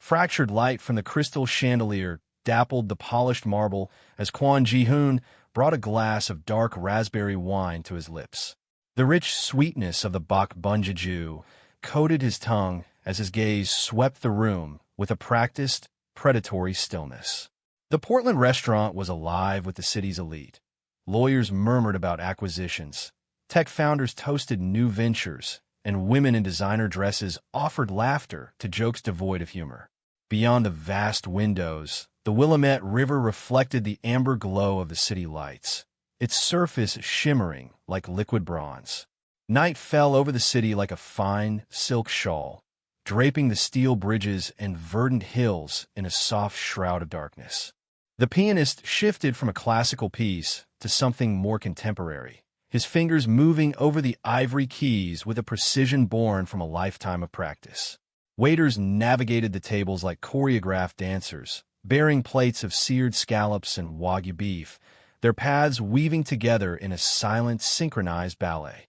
Fractured light from the crystal chandelier dappled the polished marble as Kwon Ji-hoon brought a glass of dark raspberry wine to his lips. The rich sweetness of the bok bunjiju coated his tongue as his gaze swept the room with a practiced, predatory stillness. The Portland restaurant was alive with the city's elite. Lawyers murmured about acquisitions, tech founders toasted new ventures, and women in designer dresses offered laughter to jokes devoid of humor. Beyond the vast windows, the Willamette River reflected the amber glow of the city lights, its surface shimmering like liquid bronze. Night fell over the city like a fine silk shawl, draping the steel bridges and verdant hills in a soft shroud of darkness. The pianist shifted from a classical piece to something more contemporary, his fingers moving over the ivory keys with a precision born from a lifetime of practice. Waiters navigated the tables like choreographed dancers, bearing plates of seared scallops and wagyu beef, their paths weaving together in a silent, synchronized ballet.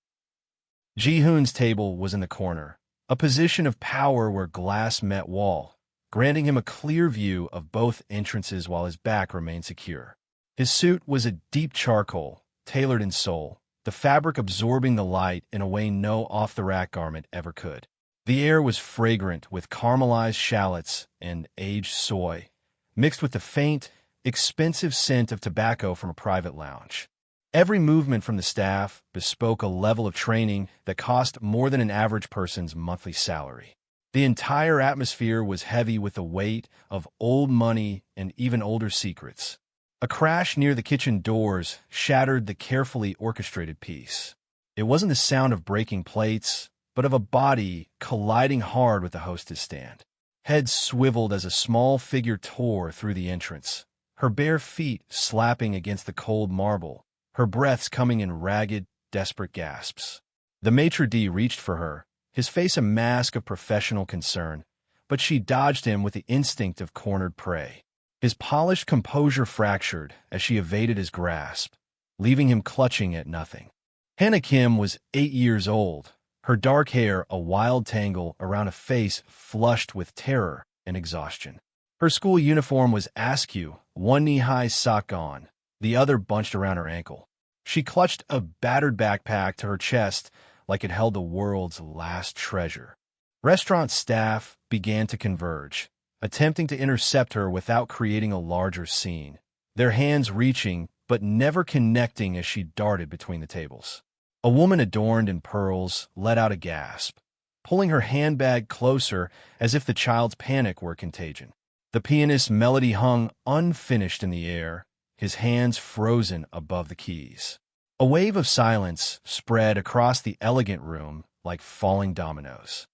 Ji-hoon's table was in the corner, a position of power where glass met wall, granting him a clear view of both entrances while his back remained secure. His suit was a deep charcoal, tailored in Seoul, the fabric absorbing the light in a way no off-the-rack garment ever could. The air was fragrant with caramelized shallots and aged soy, mixed with the faint, expensive scent of tobacco from a private lounge. Every movement from the staff bespoke a level of training that cost more than an average person's monthly salary. The entire atmosphere was heavy with the weight of old money and even older secrets. A crash near the kitchen doors shattered the carefully orchestrated piece. It wasn't the sound of breaking plates, but of a body colliding hard with the hostess stand. Head swiveled as a small figure tore through the entrance, her bare feet slapping against the cold marble, her breaths coming in ragged, desperate gasps. The maitre d' reached for her, his face a mask of professional concern, but she dodged him with the instinct of cornered prey. His polished composure fractured as she evaded his grasp, leaving him clutching at nothing. Hannah Kim was 8 years old, her dark hair a wild tangle around a face flushed with terror and exhaustion. Her school uniform was askew, one knee-high sock on, the other bunched around her ankle. She clutched a battered backpack to her chest like it held the world's last treasure. Restaurant staff began to converge, attempting to intercept her without creating a larger scene, their hands reaching but never connecting as she darted between the tables. A woman adorned in pearls let out a gasp, pulling her handbag closer as if the child's panic were contagion. The pianist's melody hung unfinished in the air, his hands frozen above the keys. A wave of silence spread across the elegant room like falling dominoes.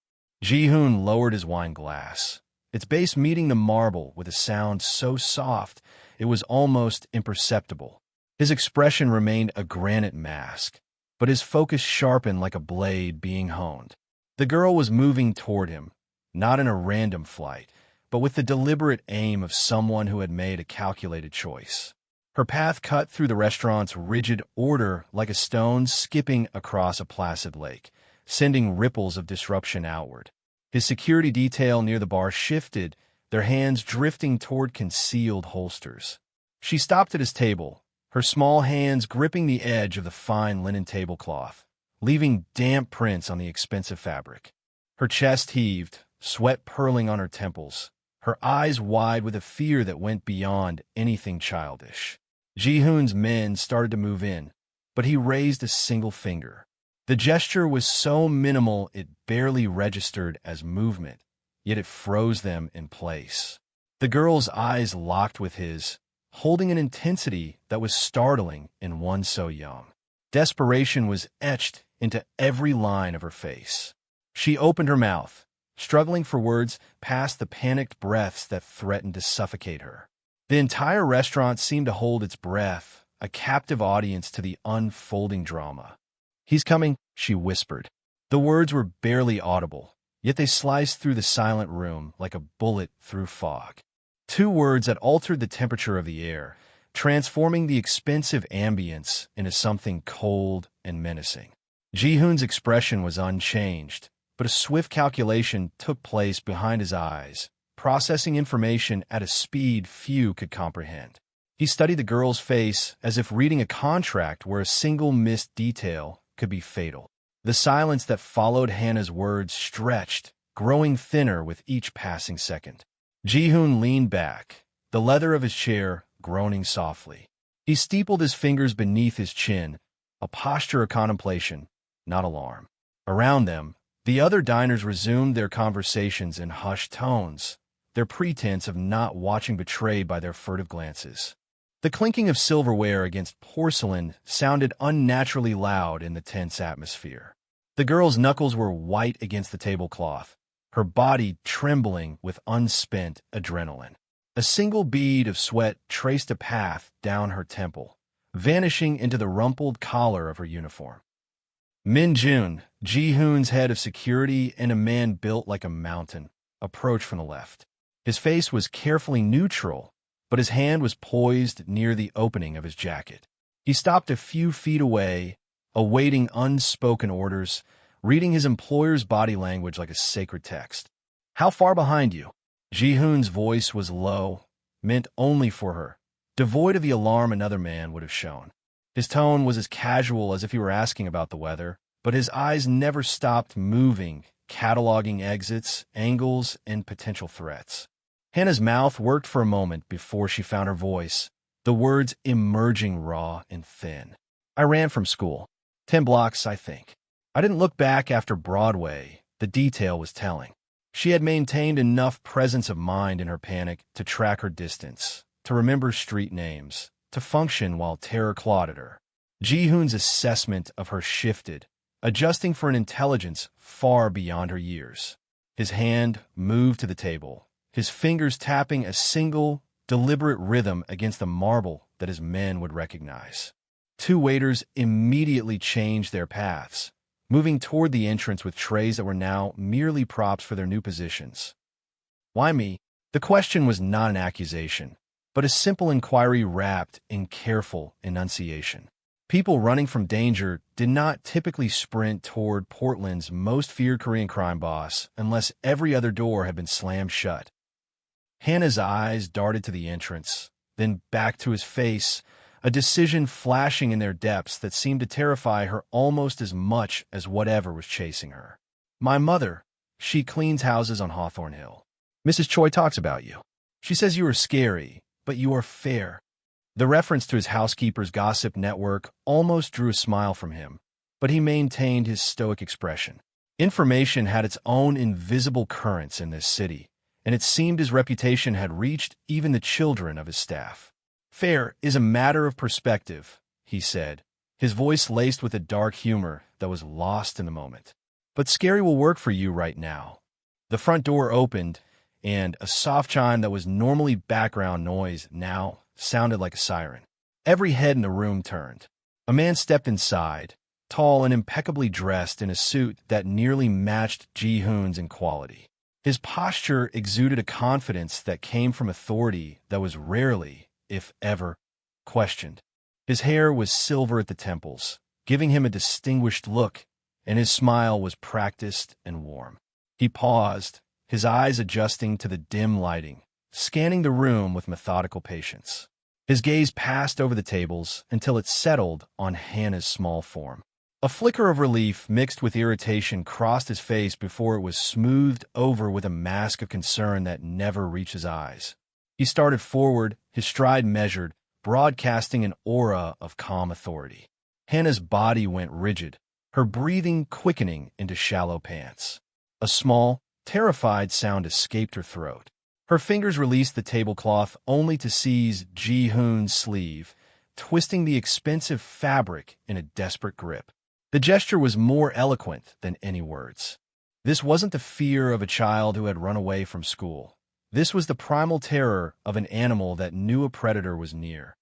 Ji-hoon lowered his wine glass, its base meeting the marble with a sound so soft it was almost imperceptible. His expression remained a granite mask, but his focus sharpened like a blade being honed. The girl was moving toward him, not in a random flight, but with the deliberate aim of someone who had made a calculated choice. Her path cut through the restaurant's rigid order like a stone skipping across a placid lake, sending ripples of disruption outward. His security detail near the bar shifted, their hands drifting toward concealed holsters. She stopped at his table, her small hands gripping the edge of the fine linen tablecloth, leaving damp prints on the expensive fabric. Her chest heaved, sweat purling on her temples, her eyes wide with a fear that went beyond anything childish. Ji-hoon's men started to move in, but he raised a single finger. The gesture was so minimal it barely registered as movement, yet it froze them in place. The girl's eyes locked with his, holding an intensity that was startling in one so young. Desperation was etched into every line of her face. She opened her mouth, struggling for words past the panicked breaths that threatened to suffocate her. The entire restaurant seemed to hold its breath, a captive audience to the unfolding drama. "He's coming," she whispered. The words were barely audible, yet they sliced through the silent room like a bullet through fog. 2 words that altered the temperature of the air, transforming the expensive ambience into something cold and menacing. Ji-hoon's expression was unchanged, but a swift calculation took place behind his eyes, processing information at a speed few could comprehend. He studied the girl's face as if reading a contract where a single missed detail could be fatal. The silence that followed Hannah's words stretched, growing thinner with each passing second. Ji-hoon leaned back, the leather of his chair groaning softly. He steepled his fingers beneath his chin, a posture of contemplation, not alarm. Around them, the other diners resumed their conversations in hushed tones, their pretense of not watching betrayed by their furtive glances. The clinking of silverware against porcelain sounded unnaturally loud in the tense atmosphere. The girl's knuckles were white against the tablecloth, her body trembling with unspent adrenaline. A single bead of sweat traced a path down her temple, vanishing into the rumpled collar of her uniform. Min-jun, Ji-hoon's head of security and a man built like a mountain, approached from the left. His face was carefully neutral, but his hand was poised near the opening of his jacket. He stopped a few feet away, awaiting unspoken orders, reading his employer's body language like a sacred text. "How far behind you?" Ji-hoon's voice was low, meant only for her, devoid of the alarm another man would have shown. His tone was as casual as if he were asking about the weather, but his eyes never stopped moving, cataloging exits, angles, and potential threats. Hannah's mouth worked for a moment before she found her voice, the words emerging raw and thin. "I ran from school. 10 blocks, I think." I didn't look back after Broadway. The detail was telling. She had maintained enough presence of mind in her panic to track her distance, to remember street names, to function while terror clawed at her. Ji-hoon's assessment of her shifted, adjusting for an intelligence far beyond her years. His hand moved to the table, his fingers tapping a single, deliberate rhythm against the marble that his men would recognize. Two waiters immediately changed their paths, moving toward the entrance with trays that were now merely props for their new positions. "Why me?" The question was not an accusation, but a simple inquiry wrapped in careful enunciation. People running from danger did not typically sprint toward Portland's most feared Korean crime boss unless every other door had been slammed shut. Hannah's eyes darted to the entrance, then back to his face, a decision flashing in their depths that seemed to terrify her almost as much as whatever was chasing her. "My mother, she cleans houses on Hawthorne Hill. Mrs. Choi talks about you. She says you are scary, but you are fair." The reference to his housekeeper's gossip network almost drew a smile from him, but he maintained his stoic expression. Information had its own invisible currents in this city, and it seemed his reputation had reached even the children of his staff. "Fair is a matter of perspective," he said, his voice laced with a dark humor that was lost in the moment. "But scary will work for you right now." The front door opened, and a soft chime that was normally background noise now sounded like a siren. Every head in the room turned. A man stepped inside, tall and impeccably dressed in a suit that nearly matched Ji-hoon's in quality. His posture exuded a confidence that came from authority that was rarely, if ever, questioned. His hair was silver at the temples, giving him a distinguished look, and his smile was practiced and warm. He paused, his eyes adjusting to the dim lighting, scanning the room with methodical patience. His gaze passed over the tables until it settled on Hannah's small form. A flicker of relief mixed with irritation crossed his face before it was smoothed over with a mask of concern that never reached his eyes. He started forward, his stride measured, broadcasting an aura of calm authority. Hannah's body went rigid, her breathing quickening into shallow pants. A small, terrified sound escaped her throat. Her fingers released the tablecloth only to seize Ji-hoon's sleeve, twisting the expensive fabric in a desperate grip. The gesture was more eloquent than any words. This wasn't the fear of a child who had run away from school. This was the primal terror of an animal that knew a predator was near.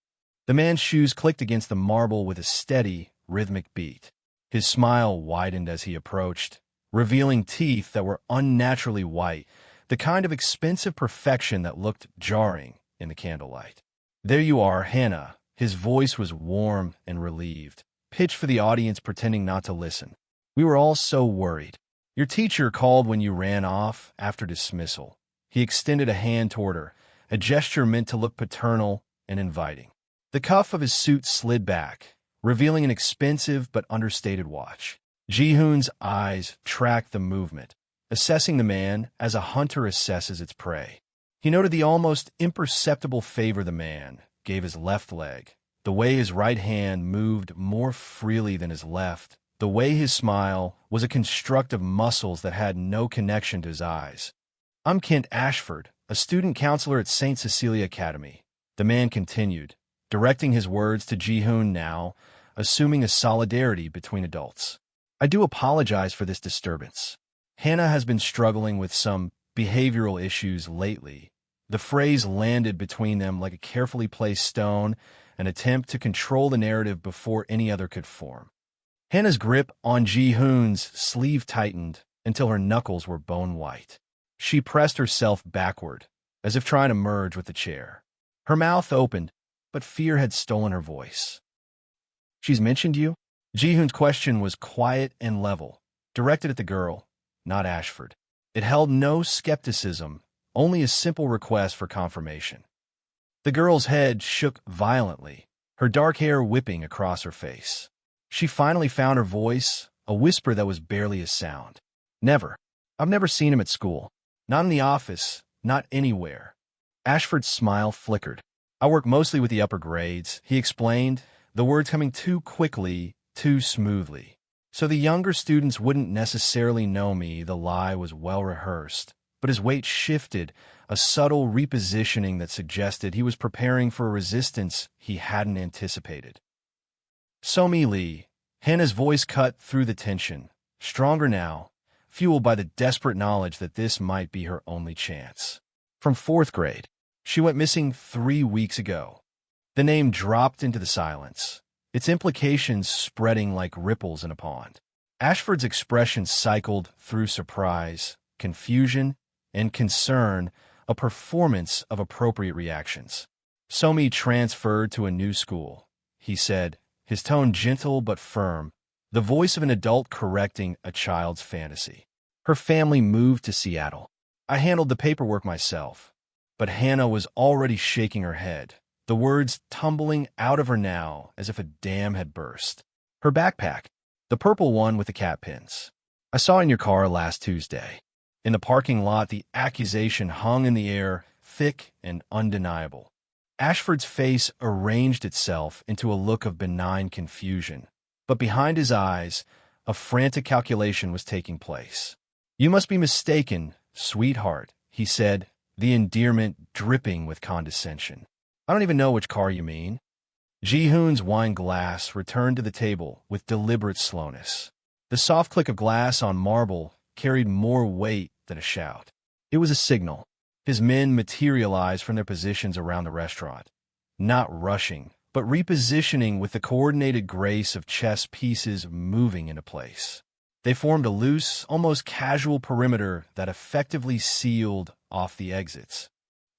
The man's shoes clicked against the marble with a steady, rhythmic beat. His smile widened as he approached, revealing teeth that were unnaturally white, the kind of expensive perfection that looked jarring in the candlelight. "There you are, Hannah." His voice was warm and relieved, pitched for the audience pretending not to listen. "We were all so worried. Your teacher called when you ran off after dismissal." He extended a hand toward her, a gesture meant to look paternal and inviting. The cuff of his suit slid back, revealing an expensive but understated watch. Ji-hoon's eyes tracked the movement, assessing the man as a hunter assesses its prey. He noted the almost imperceptible favor the man gave his left leg, the way his right hand moved more freely than his left, the way his smile was a construct of muscles that had no connection to his eyes. "I'm Kent Ashford, a student counselor at St. Cecilia Academy," the man continued, directing his words to Ji-hoon now, assuming a solidarity between adults. "I do apologize for this disturbance. Hannah has been struggling with some behavioral issues lately." The phrase landed between them like a carefully placed stone, an attempt to control the narrative before any other could form. Hannah's grip on Ji-hoon's sleeve tightened until her knuckles were bone white. She pressed herself backward, as if trying to merge with the chair. Her mouth opened, but fear had stolen her voice. "She's mentioned you?" Ji-hoon's question was quiet and level, directed at the girl, not Ashford. It held no skepticism, only a simple request for confirmation. The girl's head shook violently, her dark hair whipping across her face. She finally found her voice, a whisper that was barely a sound. "Never. I've never seen him at school. Not in the office, not anywhere." Ashford's smile flickered. "I work mostly with the upper grades," he explained, the words coming too quickly, too smoothly. "So the younger students wouldn't necessarily know me." The lie was well rehearsed, but his weight shifted, a subtle repositioning that suggested he was preparing for a resistance he hadn't anticipated. "Somi Lee." Hannah's voice cut through the tension, stronger now, fueled by the desperate knowledge that this might be her only chance. "From 4th grade. She went missing 3 weeks ago." The name dropped into the silence, its implications spreading like ripples in a pond. Ashford's expression cycled through surprise, confusion, and concern, a performance of appropriate reactions. "Somi transferred to a new school," he said, his tone gentle but firm, the voice of an adult correcting a child's fantasy. "Her family moved to Seattle. I handled the paperwork myself." But Hannah was already shaking her head, the words tumbling out of her now as if a dam had burst. "Her backpack, the purple one with the cat pins. I saw it in your car last Tuesday." In the parking lot, the accusation hung in the air, thick and undeniable. Ashford's face arranged itself into a look of benign confusion, but behind his eyes, a frantic calculation was taking place. "You must be mistaken, sweetheart," he said, the endearment dripping with condescension. "I don't even know which car you mean." Ji-hoon's wine glass returned to the table with deliberate slowness. The soft click of glass on marble carried more weight than a shout. It was a signal. His men materialized from their positions around the restaurant, not rushing, but repositioning with the coordinated grace of chess pieces moving into place. They formed a loose, almost casual perimeter that effectively sealed off the exits.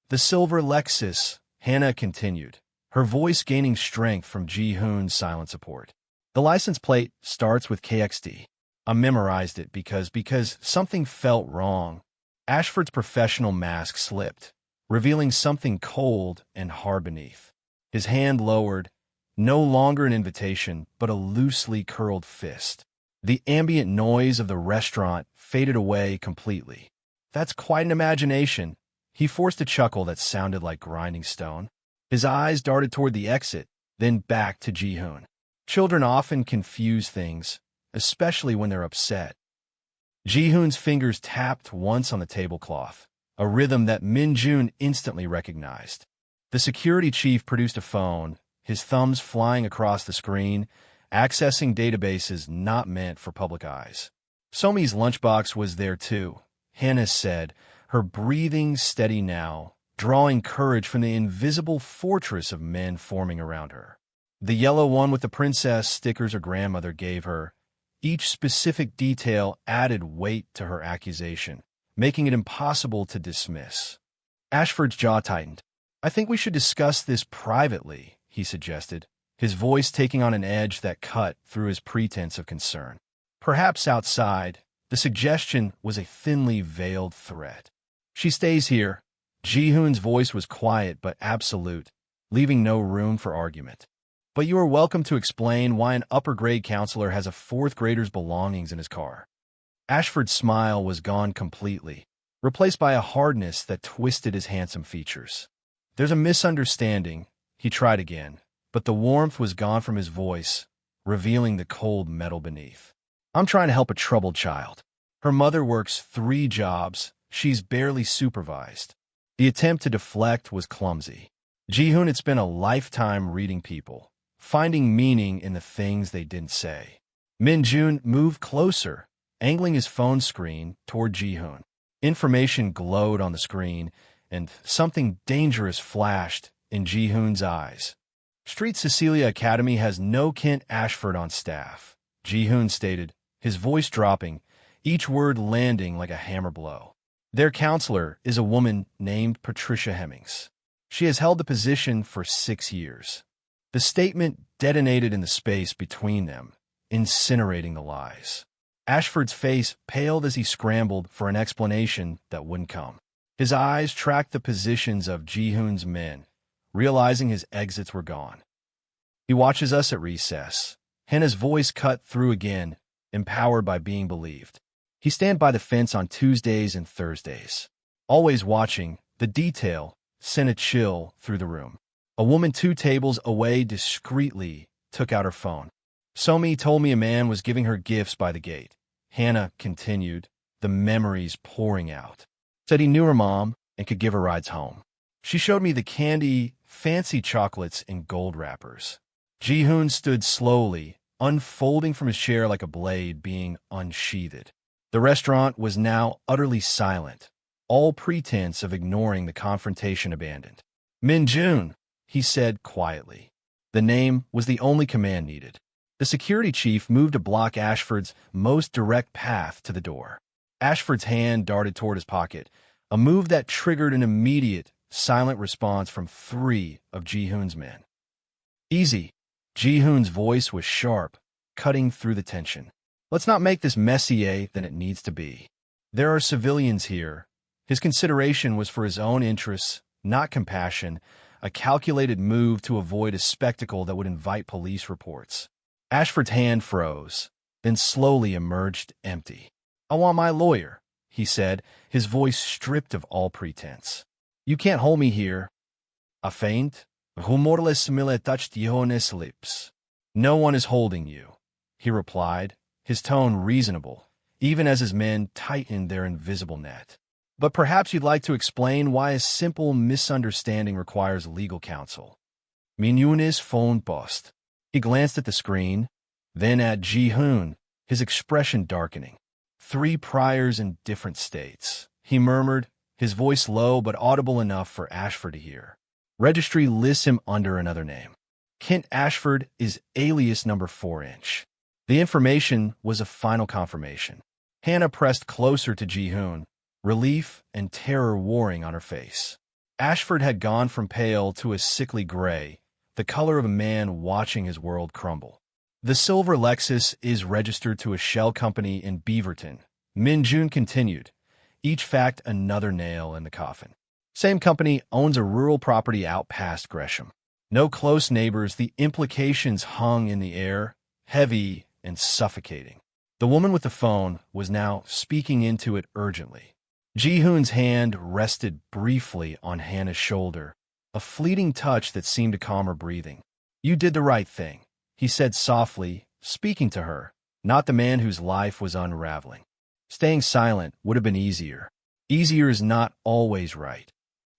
"The silver Lexus," Hannah continued, her voice gaining strength from Ji-hoon's silent support. "The license plate starts with KXD. I memorized it because something felt wrong." Ashford's professional mask slipped, revealing something cold and hard beneath. His hand lowered, no longer an invitation, but a loosely curled fist. The ambient noise of the restaurant faded away completely. "That's quite an imagination." He forced a chuckle that sounded like grinding stone. His eyes darted toward the exit, then back to Ji-hoon. "Children often confuse things, especially when they're upset." Ji-hoon's fingers tapped once on the tablecloth, a rhythm that Min-jun instantly recognized. The security chief produced a phone, his thumbs flying across the screen, accessing databases not meant for public eyes. Somi's lunchbox was there too, Hannah said, her breathing steady now, drawing courage from the invisible fortress of men forming around her. The yellow one with the princess stickers her grandmother gave her. Each specific detail added weight to her accusation, making it impossible to dismiss. Ashford's jaw tightened. "I think we should discuss this privately," he suggested, his voice taking on an edge that cut through his pretense of concern. "Perhaps outside." The suggestion was a thinly veiled threat. She stays here. Ji-hoon's voice was quiet but absolute, leaving no room for argument. But you are welcome to explain why an upper-grade counselor has a fourth grader's belongings in his car. Ashford's smile was gone completely, replaced by a hardness that twisted his handsome features. There's a misunderstanding, he tried again, but the warmth was gone from his voice, revealing the cold metal beneath. I'm trying to help a troubled child. Her mother works 3 jobs, she's barely supervised. The attempt to deflect was clumsy. Ji-hoon had spent a lifetime reading people, finding meaning in the things they didn't say. Min-jun moved closer, angling his phone screen toward Ji-hoon. Information glowed on the screen, and something dangerous flashed in Ji-hoon's eyes. Street Cecilia Academy has no Kent Ashford on staff, Ji-hoon stated, his voice dropping, each word landing like a hammer blow. Their counselor is a woman named Patricia Hemmings. She has held the position for 6 years. The statement detonated in the space between them, incinerating the lies. Ashford's face paled as he scrambled for an explanation that wouldn't come. His eyes tracked the positions of Ji-hoon's men, realizing his exits were gone. He watches us at recess. Hannah's voice cut through again, empowered by being believed. He stand by the fence on Tuesdays and Thursdays. Always watching, the detail sent a chill through the room. A woman 2 tables away discreetly took out her phone. Somi told me a man was giving her gifts by the gate. Hannah continued, the memories pouring out. Said he knew her mom and could give her rides home. She showed me the candy, fancy chocolates in gold wrappers. Ji-hoon stood slowly, unfolding from his chair like a blade being unsheathed. The restaurant was now utterly silent, all pretense of ignoring the confrontation abandoned. Min-jun, he said quietly. The name was the only command needed. The security chief moved to block Ashford's most direct path to the door. Ashford's hand darted toward his pocket, a move that triggered an immediate, silent response from 3 of Ji-hoon's men. Easy. Ji-hoon's voice was sharp, cutting through the tension. Let's not make this messier than it needs to be. There are civilians here. His consideration was for his own interests, not compassion, a calculated move to avoid a spectacle that would invite police reports. Ashford's hand froze, then slowly emerged empty. I want my lawyer, he said, his voice stripped of all pretense. You can't hold me here. A feint? Humorless simile touched Yohannes' lips. No one is holding you, he replied, his tone reasonable, even as his men tightened their invisible net. But perhaps you'd like to explain why a simple misunderstanding requires legal counsel. Minune's phone bust. He glanced at the screen, then at Ji-hoon, his expression darkening. 3 priors in different states, he murmured, his voice low but audible enough for Ashford to hear. Registry lists him under another name. Kent Ashford is alias number 4-inch. The information was a final confirmation. Hannah pressed closer to Ji-hoon, relief and terror warring on her face. Ashford had gone from pale to a sickly gray, the color of a man watching his world crumble. The silver Lexus is registered to a shell company in Beaverton. Min-jun continued, each fact another nail in the coffin. Same company owns a rural property out past Gresham. No close neighbors, the implications hung in the air, heavy and suffocating. The woman with the phone was now speaking into it urgently. Ji-hoon's hand rested briefly on Hannah's shoulder, a fleeting touch that seemed to calm her breathing. You did the right thing, he said softly, speaking to her, not the man whose life was unraveling. Staying silent would have been easier. Easier is not always right.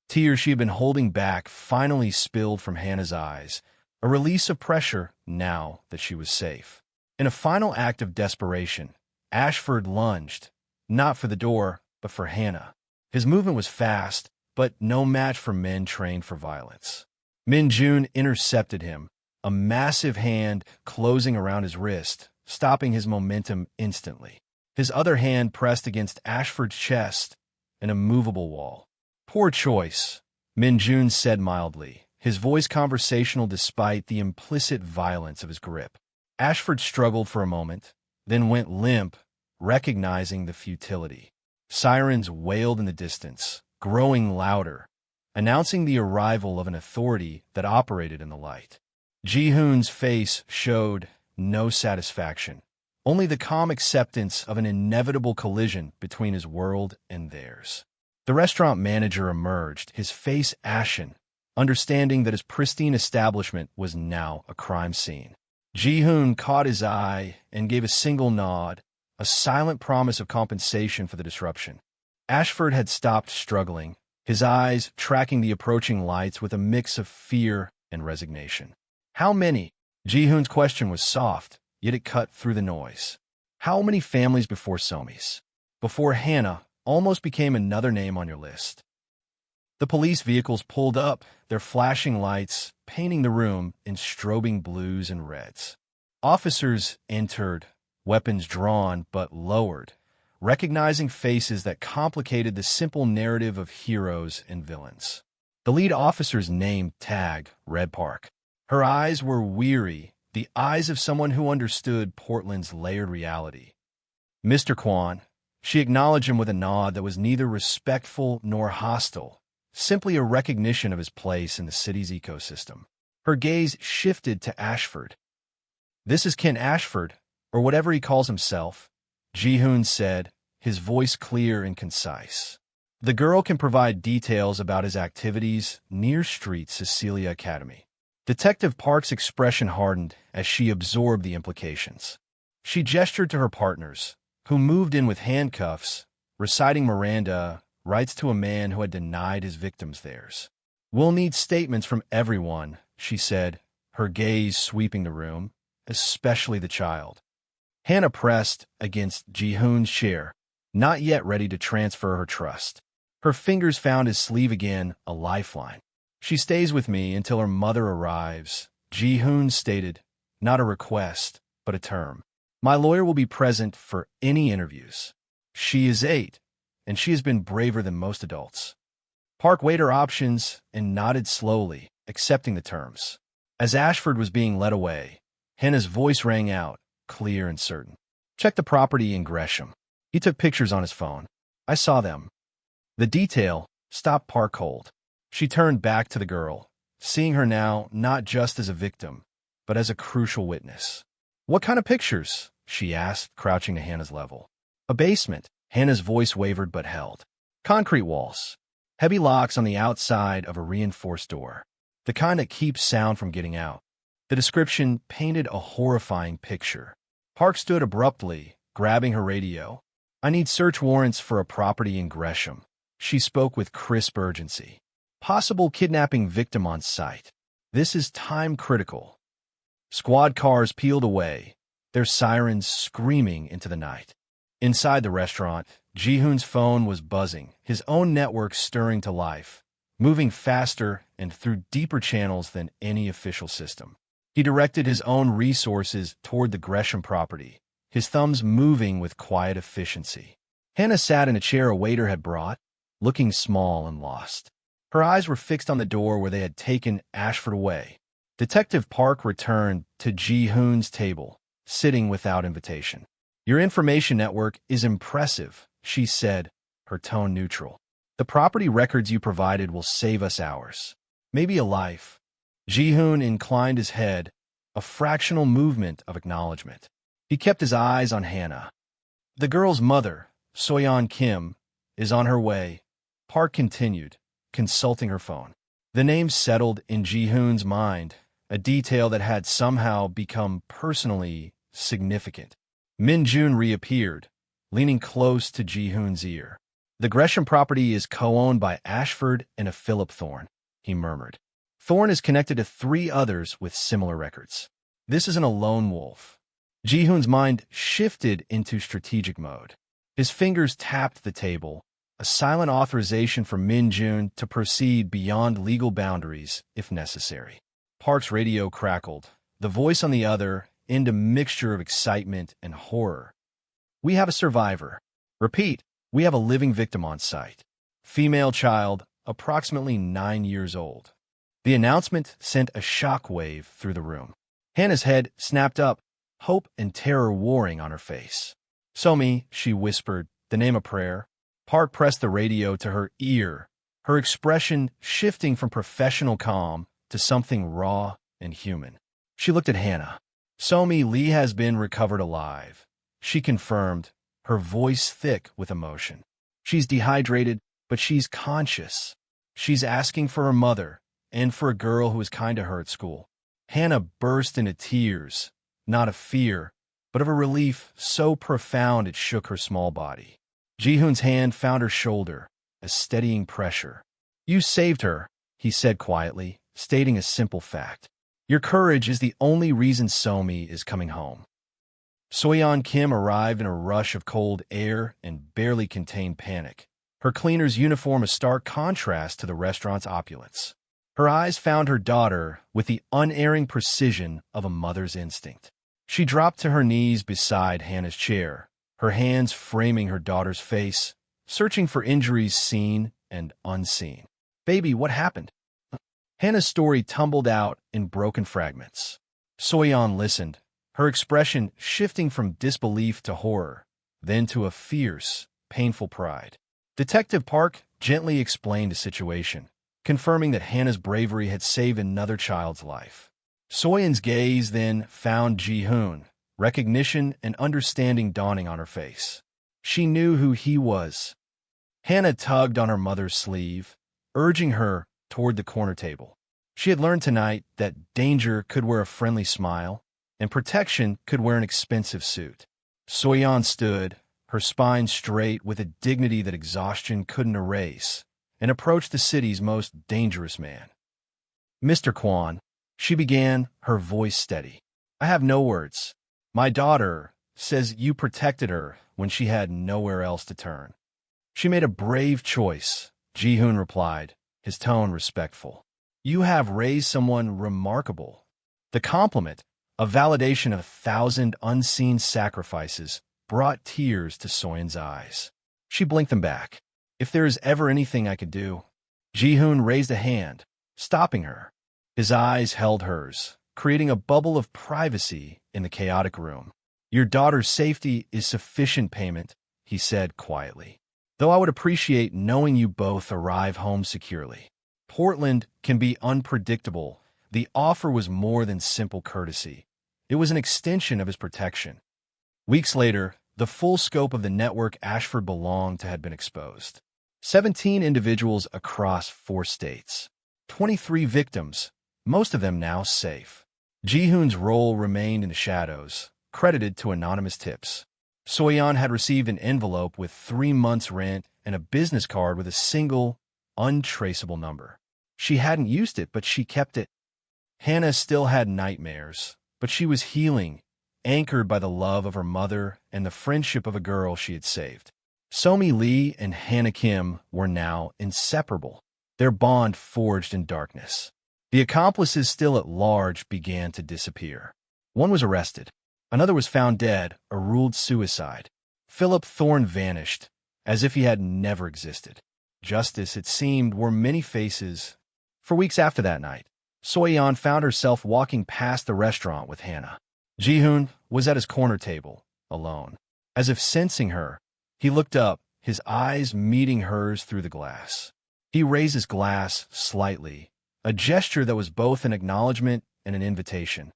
Tears she had been holding back finally spilled from Hannah's eyes, a release of pressure now that she was safe. In a final act of desperation, Ashford lunged, not for the door, but for Hannah. His movement was fast, but no match for men trained for violence. Min-jun intercepted him, a massive hand closing around his wrist, stopping his momentum instantly. His other hand pressed against Ashford's chest, an immovable wall. Poor choice, Min-jun said mildly, his voice conversational despite the implicit violence of his grip. Ashford struggled for a moment, then went limp, recognizing the futility. Sirens wailed in the distance, growing louder, announcing the arrival of an authority that operated in the light. Ji-hoon's face showed no satisfaction, only the calm acceptance of an inevitable collision between his world and theirs. The restaurant manager emerged, his face ashen, understanding that his pristine establishment was now a crime scene. Ji-hoon caught his eye and gave a single nod, a silent promise of compensation for the disruption. Ashford had stopped struggling, his eyes tracking the approaching lights with a mix of fear and resignation. How many? Ji-hoon's question was soft, yet it cut through the noise. How many families before Somi's? Before Hannah almost became another name on your list. The police vehicles pulled up, their flashing lights painting the room in strobing blues and reds. Officers entered, weapons drawn but lowered, recognizing faces that complicated the simple narrative of heroes and villains. The lead officer's name tagged Red Park. Her eyes were weary, the eyes of someone who understood Portland's layered reality. Mr. Kwon, she acknowledged him with a nod that was neither respectful nor hostile, simply a recognition of his place in the city's ecosystem. Her gaze shifted to Ashford. "This is Ken Ashford, or whatever he calls himself," Ji-hoon said, his voice clear and concise. "The girl can provide details about his activities near Street Cecilia Academy." Detective Park's expression hardened as she absorbed the implications. She gestured to her partners, who moved in with handcuffs, reciting Miranda rights to a man who had denied his victims theirs. "We'll need statements from everyone," she said, her gaze sweeping the room, especially the child. Hannah pressed against Ji-hoon's chair, not yet ready to transfer her trust. Her fingers found his sleeve again, a lifeline. "She stays with me until her mother arrives," Ji-hoon stated, not a request, but a term. "My lawyer will be present for any interviews. She is 8, and she has been braver than most adults." Park weighed her options and nodded slowly, accepting the terms. As Ashford was being led away, Hannah's voice rang out, clear and certain. "Check the property in Gresham." He took pictures on his phone. "I saw them." The detail stopped Park cold. She turned back to the girl, seeing her now not just as a victim, but as a crucial witness. "What kind of pictures?" she asked, crouching to Hannah's level. "A basement." Hannah's voice wavered but held. "Concrete walls. Heavy locks on the outside of a reinforced door. The kind that keeps sound from getting out." The description painted a horrifying picture. Park stood abruptly, grabbing her radio. "I need search warrants for a property in Gresham." She spoke with crisp urgency. "Possible kidnapping victim on site. This is time critical." Squad cars peeled away, their sirens screaming into the night. Inside the restaurant, Ji-hoon's phone was buzzing, his own network stirring to life, moving faster and through deeper channels than any official system. He directed his own resources toward the Gresham property, his thumbs moving with quiet efficiency. Hannah sat in a chair a waiter had brought, looking small and lost. Her eyes were fixed on the door where they had taken Ashford away. Detective Park returned to Ji-hoon's table, sitting without invitation. "Your information network is impressive," she said, her tone neutral. "The property records you provided will save us hours. Maybe a life." Ji-hoon inclined his head, a fractional movement of acknowledgement. He kept his eyes on Hannah. "The girl's mother, Soyeon Kim, is on her way," Park continued, consulting her phone. The name settled in Ji-hoon's mind, a detail that had somehow become personally significant. Min-jun reappeared, leaning close to Ji-hoon's ear. "The Gresham property is co-owned by Ashford and a Philip Thorne," he murmured. "Thorne is connected to 3 others with similar records. This isn't a lone wolf." Ji-hoon's mind shifted into strategic mode. His fingers tapped the table, a silent authorization for Min-jun to proceed beyond legal boundaries if necessary. Park's radio crackled, the voice on the other end a mixture of excitement and horror. "We have a survivor. Repeat, we have a living victim on site. Female child, approximately 9 years old." The announcement sent a shockwave through the room. Hannah's head snapped up, hope and terror warring on her face. "Somi," she whispered, "the name of prayer." Park pressed the radio to her ear, her expression shifting from professional calm to something raw and human. She looked at Hannah. "Somi Lee has been recovered alive," she confirmed, her voice thick with emotion. "She's dehydrated, but she's conscious. She's asking for her mother and for a girl who was kind to her at school." Hannah burst into tears, not of fear, but of a relief so profound it shook her small body. Ji-hoon's hand found her shoulder, a steadying pressure. "You saved her," he said quietly, stating a simple fact. "Your courage is the only reason Somi is coming home." Soyeon Kim arrived in a rush of cold air and barely contained panic, her cleaner's uniform a stark contrast to the restaurant's opulence. Her eyes found her daughter with the unerring precision of a mother's instinct. She dropped to her knees beside Hannah's chair, her hands framing her daughter's face, searching for injuries seen and unseen. "Baby, what happened?" Hannah's story tumbled out in broken fragments. Soyeon listened, her expression shifting from disbelief to horror, then to a fierce, painful pride. Detective Park gently explained the situation, confirming that Hannah's bravery had saved another child's life. Soyeon's gaze then found Ji-hoon, recognition and understanding dawning on her face. She knew who he was. Hannah tugged on her mother's sleeve, urging her toward the corner table. She had learned tonight that danger could wear a friendly smile, and protection could wear an expensive suit. Soyeon stood, her spine straight with a dignity that exhaustion couldn't erase, and approached the city's most dangerous man. "Mr. Kwon," she began, her voice steady. "I have no words. My daughter says you protected her when she had nowhere else to turn." "She made a brave choice," Ji-hoon replied, his tone respectful. "You have raised someone remarkable." The compliment, a validation of 1,000 unseen sacrifices, brought tears to Soyeon's eyes. She blinked them back. "If there is ever anything I could do—" Ji-hoon raised a hand, stopping her. His eyes held hers, creating a bubble of privacy in the chaotic room. "Your daughter's safety is sufficient payment," he said quietly. "Though I would appreciate knowing you both arrive home securely. Portland can be unpredictable." The offer was more than simple courtesy. It was an extension of his protection. Weeks later, the full scope of the network Ashford belonged to had been exposed. 17 individuals across 4 states. 23 victims, most of them now safe. Ji-hoon's role remained in the shadows, credited to anonymous tips. Soyeon had received an envelope with 3 months' rent and a business card with a single, untraceable number. She hadn't used it, but she kept it. Hannah still had nightmares, but she was healing, anchored by the love of her mother and the friendship of a girl she had saved. Somi Lee and Hannah Kim were now inseparable, their bond forged in darkness. The accomplices still at large began to disappear. One was arrested. Another was found dead, a ruled suicide. Philip Thorne vanished, as if he had never existed. Justice, it seemed, wore many faces. For weeks after that night, Soyeon found herself walking past the restaurant with Hannah. Ji-hoon was at his corner table, alone. As if sensing her, he looked up, his eyes meeting hers through the glass. He raised his glass slightly, a gesture that was both an acknowledgement and an invitation.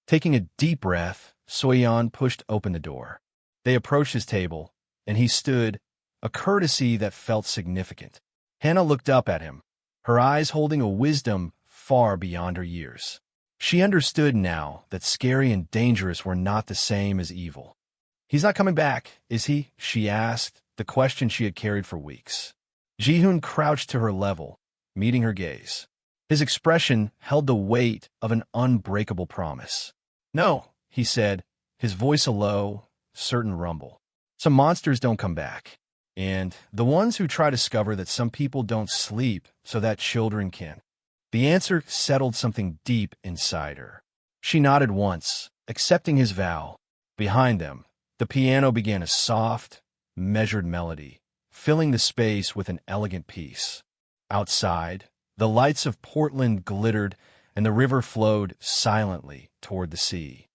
Taking a deep breath, Soyeon pushed open the door. They approached his table, and he stood, a courtesy that felt significant. Hannah looked up at him, her eyes holding a wisdom far beyond her years. She understood now that scary and dangerous were not the same as evil. "He's not coming back, is he?" she asked, the question she had carried for weeks. Ji-hoon crouched to her level, meeting her gaze. His expression held the weight of an unbreakable promise. "No," he said, his voice a low, certain rumble. "Some monsters don't come back. And the ones who try to discover that some people don't sleep so that children can." The answer settled something deep inside her. She nodded once, accepting his vow. Behind them, the piano began a soft, measured melody, filling the space with an elegant peace. Outside, the lights of Portland glittered and the river flowed silently toward the sea.